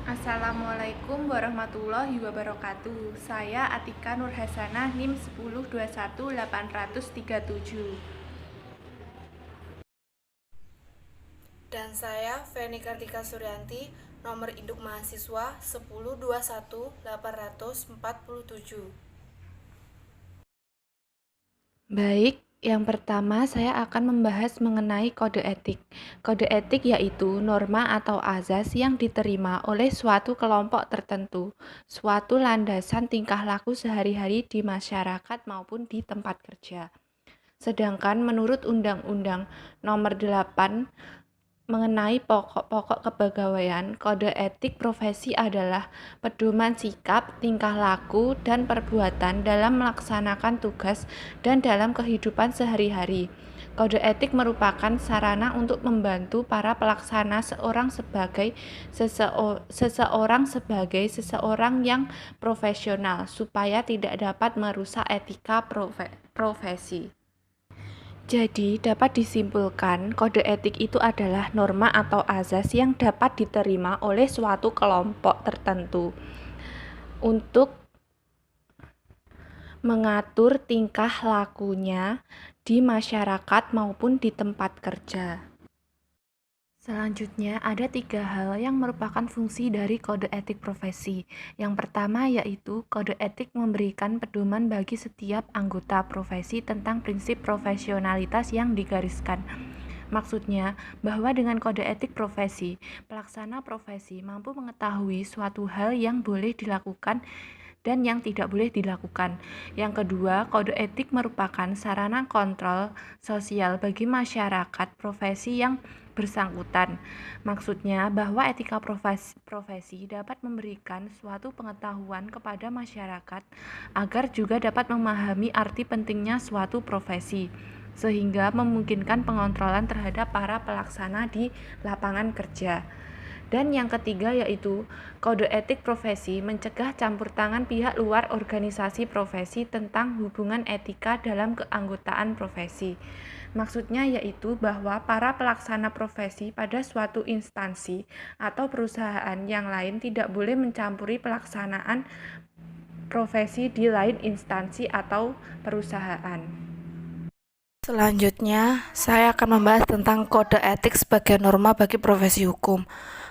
Assalamualaikum warahmatullahi wabarakatuh. Saya Atika Nurhasanah, NIM 10218837. Dan saya Feni Kartika Suryanti, nomor induk mahasiswa 10218447. Baik, yang pertama saya akan membahas mengenai kode etik. Kode etik yaitu norma atau azas yang diterima oleh suatu kelompok tertentu, suatu landasan tingkah laku sehari-hari di masyarakat maupun di tempat kerja. Sedangkan menurut Undang-Undang Nomor 8 mengenai pokok-pokok kepegawaian, kode etik profesi adalah pedoman sikap, tingkah laku, dan perbuatan dalam melaksanakan tugas dan dalam kehidupan sehari-hari. Kode etik merupakan sarana untuk membantu para pelaksana seseorang yang profesional supaya tidak dapat merusak etika profesi. Jadi, dapat disimpulkan, kode etik itu adalah norma atau azas yang dapat diterima oleh suatu kelompok tertentu untuk mengatur tingkah lakunya di masyarakat maupun di tempat kerja. Selanjutnya, ada 3 hal yang merupakan fungsi dari kode etik profesi. Yang pertama yaitu kode etik memberikan pedoman bagi setiap anggota profesi tentang prinsip profesionalitas yang digariskan. Maksudnya, bahwa dengan kode etik profesi, pelaksana profesi mampu mengetahui suatu hal yang boleh dilakukan dan yang tidak boleh dilakukan. Yang kedua, kode etik merupakan sarana kontrol sosial bagi masyarakat profesi yang bersangkutan. Maksudnya bahwa etika profesi dapat memberikan suatu pengetahuan kepada masyarakat agar juga dapat memahami arti pentingnya suatu profesi, sehingga memungkinkan pengontrolan terhadap para pelaksana di lapangan kerja. Dan yang ketiga yaitu kode etik profesi mencegah campur tangan pihak luar organisasi profesi tentang hubungan etika dalam keanggotaan profesi. Maksudnya yaitu bahwa para pelaksana profesi pada suatu instansi atau perusahaan yang lain tidak boleh mencampuri pelaksanaan profesi di lain instansi atau perusahaan. Selanjutnya, saya akan membahas tentang kode etik sebagai norma bagi profesi hukum.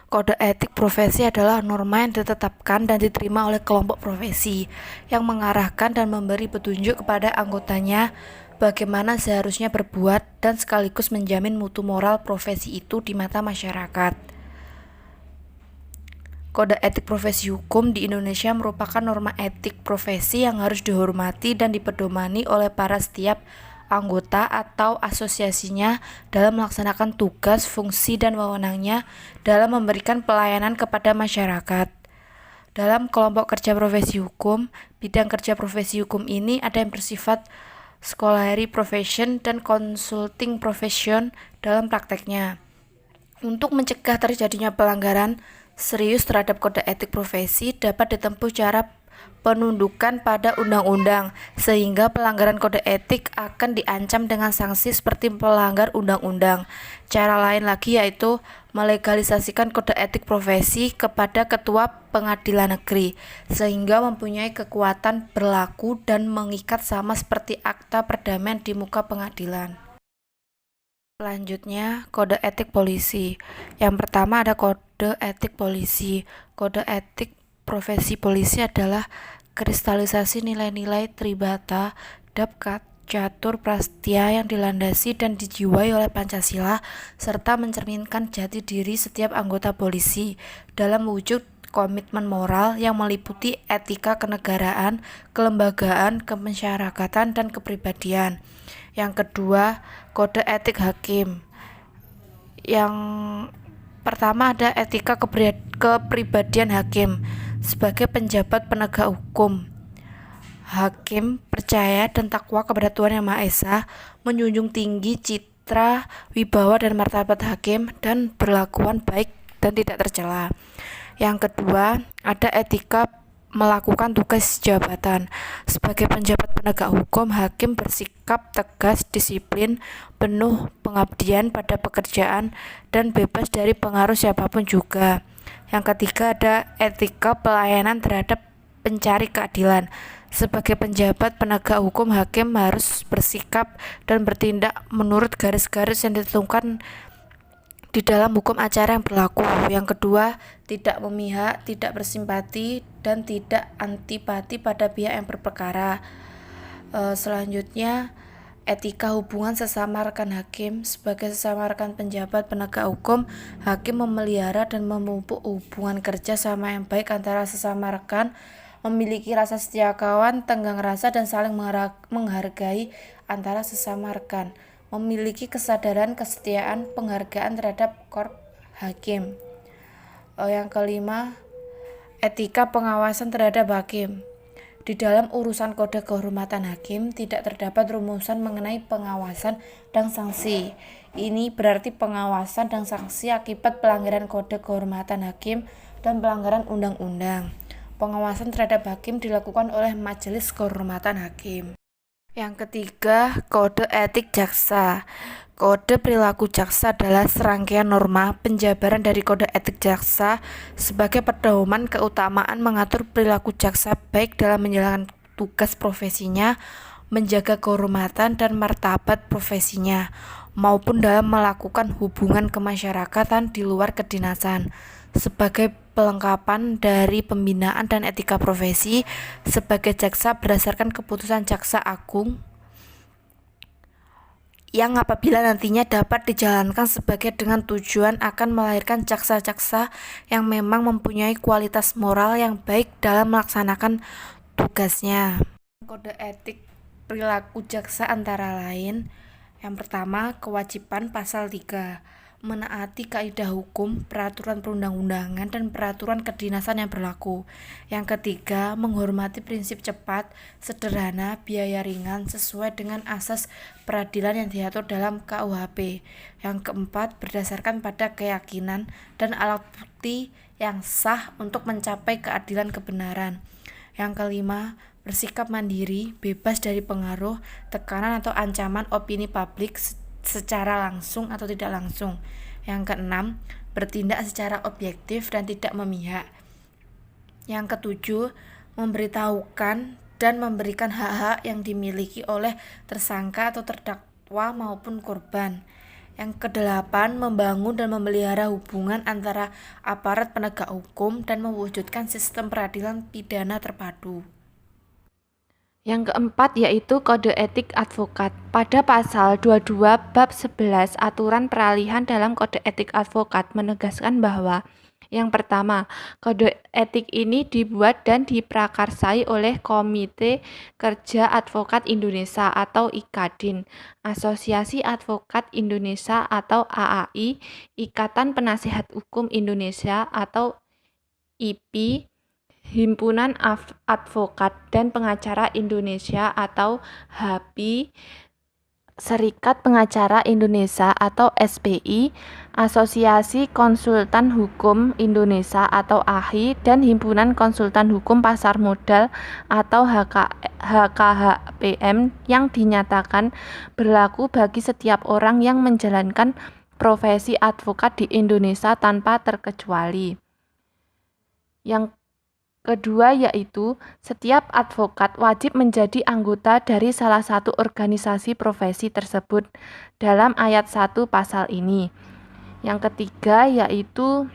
Kode etik profesi adalah norma yang ditetapkan dan diterima oleh kelompok profesi yang mengarahkan dan memberi petunjuk kepada anggotanya bagaimana seharusnya berbuat dan sekaligus menjamin mutu moral profesi itu di mata masyarakat. Kode etik profesi hukum di Indonesia merupakan norma etik profesi yang harus dihormati dan dipedomani oleh para setiap anggota atau asosiasinya dalam melaksanakan tugas, fungsi, dan wewenangnya dalam memberikan pelayanan kepada masyarakat. Dalam kelompok kerja profesi hukum, bidang kerja profesi hukum ini ada yang bersifat scholarly profession dan consulting profession dalam prakteknya. Untuk mencegah terjadinya pelanggaran serius terhadap kode etik profesi dapat ditempuh cara penundukan pada undang-undang, sehingga pelanggaran kode etik akan diancam dengan sanksi seperti pelanggar undang-undang. Cara lain lagi yaitu melegalisasikan kode etik profesi kepada ketua pengadilan negeri, sehingga mempunyai kekuatan berlaku dan mengikat sama seperti akta perdamaian di muka pengadilan. Selanjutnya, kode etik polisi. Yang pertama ada kode etik polisi. Kode etik profesi polisi adalah kristalisasi nilai-nilai Tribata, Dabkat, Catur Prastya yang dilandasi dan dijiwai oleh Pancasila serta mencerminkan jati diri setiap anggota polisi dalam wujud komitmen moral yang meliputi etika kenegaraan, kelembagaan, kemasyarakatan, dan kepribadian. Yang kedua, kode etik hakim. Yang pertama ada etika kepribadian hakim. Sebagai penjabat penegak hukum, hakim percaya dan takwa kepada Tuhan Yang Maha Esa, menjunjung tinggi citra, wibawa, dan martabat hakim, dan berlakuan baik dan tidak tercela. Yang kedua, ada etika melakukan tugas jabatan. Sebagai penjabat penegak hukum, hakim bersikap tegas, disiplin, penuh pengabdian pada pekerjaan, dan bebas dari pengaruh siapapun juga. Yang ketiga ada etika pelayanan terhadap pencari keadilan. Sebagai penjabat penegak hukum, hakim harus bersikap dan bertindak menurut garis-garis yang ditentukan di dalam hukum acara yang berlaku. Yang kedua, tidak memihak, tidak bersimpati, dan tidak antipati pada pihak yang berperkara. Selanjutnya, etika hubungan sesama rekan hakim. Sebagai sesama rekan penjabat penegak hukum, hakim memelihara dan memupuk hubungan kerja sama yang baik antara sesama rekan, memiliki rasa setia kawan, tenggang rasa, dan saling menghargai antara sesama rekan, memiliki kesadaran, kesetiaan, penghargaan terhadap korp hakim. Yang kelima, etika pengawasan terhadap hakim. Di dalam urusan kode kehormatan hakim tidak terdapat rumusan mengenai pengawasan dan sanksi. Ini berarti pengawasan dan sanksi akibat pelanggaran kode kehormatan hakim dan pelanggaran undang-undang. Pengawasan terhadap hakim dilakukan oleh Majelis Kehormatan Hakim. Yang ketiga, kode etik jaksa. Kode perilaku jaksa adalah serangkaian norma penjabaran dari kode etik jaksa sebagai pedoman keutamaan mengatur perilaku jaksa baik dalam menjalankan tugas profesinya, menjaga kehormatan dan martabat profesinya, maupun dalam melakukan hubungan kemasyarakatan di luar kedinasan. Sebagai pelengkapan dari pembinaan dan etika profesi sebagai jaksa berdasarkan keputusan Jaksa Agung yang apabila nantinya dapat dijalankan sebagai dengan tujuan akan melahirkan jaksa-jaksa yang memang mempunyai kualitas moral yang baik dalam melaksanakan tugasnya. Kode etik perilaku jaksa antara lain, yang pertama, kewajiban pasal 3, menaati kaidah hukum, peraturan perundang-undangan, dan peraturan kedinasan yang berlaku. Yang ketiga, menghormati prinsip cepat, sederhana, biaya ringan, sesuai dengan asas peradilan yang diatur dalam KUHP. Yang keempat, berdasarkan pada keyakinan dan alat bukti yang sah untuk mencapai keadilan kebenaran. Yang kelima, bersikap mandiri, bebas dari pengaruh, tekanan atau ancaman opini publik secara langsung atau tidak langsung. Yang keenam, bertindak secara objektif dan tidak memihak. Yang ketujuh, memberitahukan dan memberikan hak-hak yang dimiliki oleh tersangka atau terdakwa maupun korban. Yang kedelapan, membangun dan memelihara hubungan antara aparat penegak hukum dan mewujudkan sistem peradilan pidana terpadu. Yang keempat yaitu kode etik advokat. Pada pasal 22 bab 11 aturan peralihan dalam kode etik advokat menegaskan bahwa yang pertama, kode etik ini dibuat dan diprakarsai oleh Komite Kerja Advokat Indonesia atau IKADIN, Asosiasi Advokat Indonesia atau AAI, Ikatan Penasihat Hukum Indonesia atau IPI, Himpunan Advokat dan Pengacara Indonesia atau HAPI, Serikat Pengacara Indonesia atau SPI, Asosiasi Konsultan Hukum Indonesia atau AHI, dan Himpunan Konsultan Hukum Pasar Modal atau HKHPM yang dinyatakan berlaku bagi setiap orang yang menjalankan profesi advokat di Indonesia tanpa terkecuali. Yang kedua yaitu setiap advokat wajib menjadi anggota dari salah satu organisasi profesi tersebut dalam ayat 1 pasal ini. Yang ketiga yaitu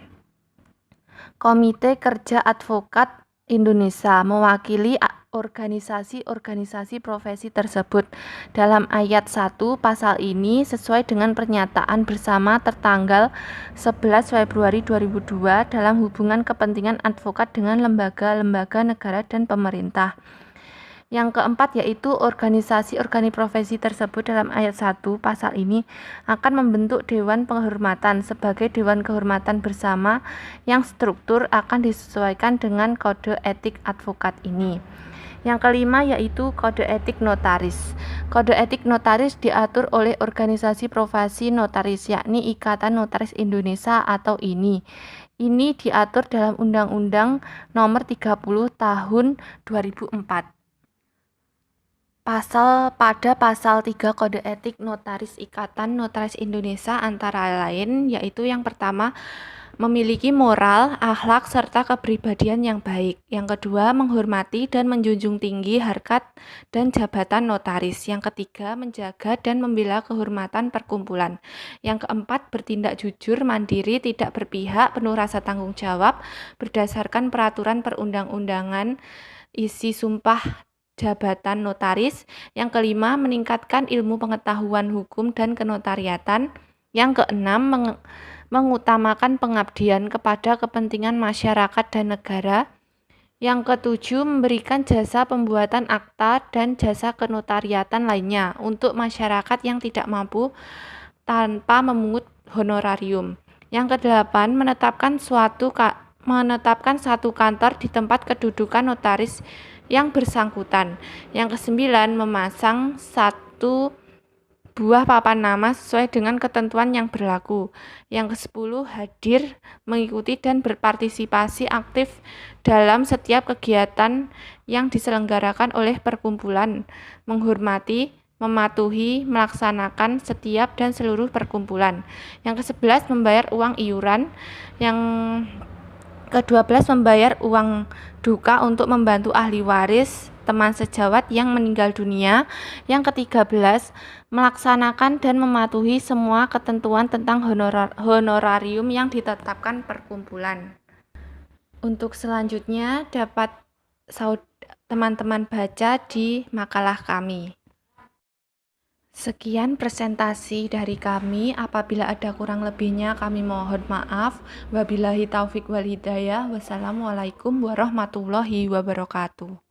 Komite Kerja Advokat Indonesia mewakili organisasi-organisasi profesi tersebut dalam ayat 1 pasal ini sesuai dengan pernyataan bersama tertanggal 11 Februari 2002 dalam hubungan kepentingan advokat dengan lembaga-lembaga negara dan pemerintah. Yang keempat yaitu organisasi-organisasi profesi tersebut dalam ayat 1 pasal ini akan membentuk Dewan Kehormatan sebagai Dewan Kehormatan bersama yang struktur akan disesuaikan dengan kode etik advokat ini. Yang kelima yaitu kode etik notaris. Kode etik notaris diatur oleh organisasi profesi notaris yakni Ikatan Notaris Indonesia atau INI. Ini diatur dalam Undang-Undang Nomor 30 Tahun 2004. Pada pasal 3 Kode Etik Notaris Ikatan Notaris Indonesia antara lain yaitu yang pertama, memiliki moral, akhlak, serta kepribadian yang baik. Yang kedua, menghormati dan menjunjung tinggi harkat dan jabatan notaris. Yang ketiga, menjaga dan membela kehormatan perkumpulan. Yang keempat, bertindak jujur, mandiri, tidak berpihak, penuh rasa tanggung jawab, berdasarkan peraturan perundang-undangan, isi sumpah jabatan notaris. Yang kelima, meningkatkan ilmu pengetahuan hukum dan kenotariatan. Yang keenam, mengutamakan pengabdian kepada kepentingan masyarakat dan negara. Yang ketujuh, memberikan jasa pembuatan akta dan jasa kenotariatan lainnya untuk masyarakat yang tidak mampu tanpa memungut honorarium. Yang kedelapan, menetapkan satu kantor di tempat kedudukan notaris yang bersangkutan. Yang kesembilan, memasang satu buah papan nama sesuai dengan ketentuan yang berlaku. Yang kesepuluh, hadir, mengikuti dan berpartisipasi aktif dalam setiap kegiatan yang diselenggarakan oleh perkumpulan, menghormati, mematuhi, melaksanakan setiap dan seluruh perkumpulan. Yang ke-11, membayar uang iuran. Yang ke-12, membayar uang duka untuk membantu ahli waris, teman sejawat yang meninggal dunia. Yang ke-13, melaksanakan dan mematuhi semua ketentuan tentang honorarium yang ditetapkan perkumpulan. Untuk selanjutnya dapat teman-teman baca di makalah kami. Sekian presentasi dari kami. Apabila ada kurang lebihnya kami mohon maaf. Wabillahi taufik wal hidayah. Wassalamualaikum warahmatullahi wabarakatuh.